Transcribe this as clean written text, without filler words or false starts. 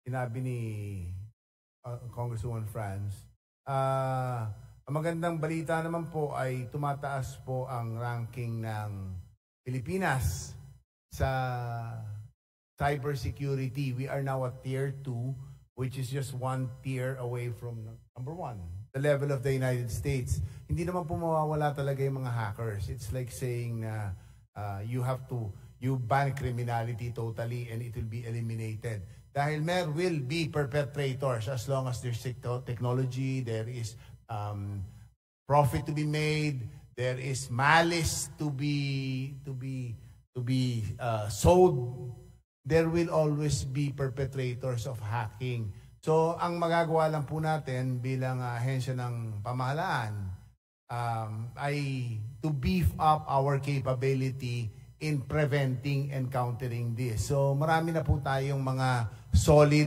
sinabi ni Congresswoman Franz. Ang magandang balita naman po ay tumataas po ang ranking ng Pilipinas sa cybersecurity. We are now at tier 2, which is just one tier away from number 1, the level of the United States. Hindi naman po mawawala talaga yung mga hackers. It's like saying na you ban criminality totally and it will be eliminated. Dahil there will be perpetrators as long as there's technology, there is profit to be made, there is malice to be sowed. There will always be perpetrators of hacking. So ang magagawa lang po natin bilang ahensya ng pamahalaan ay to beef up our capability in preventing and countering this. So marami na po tayong mga solid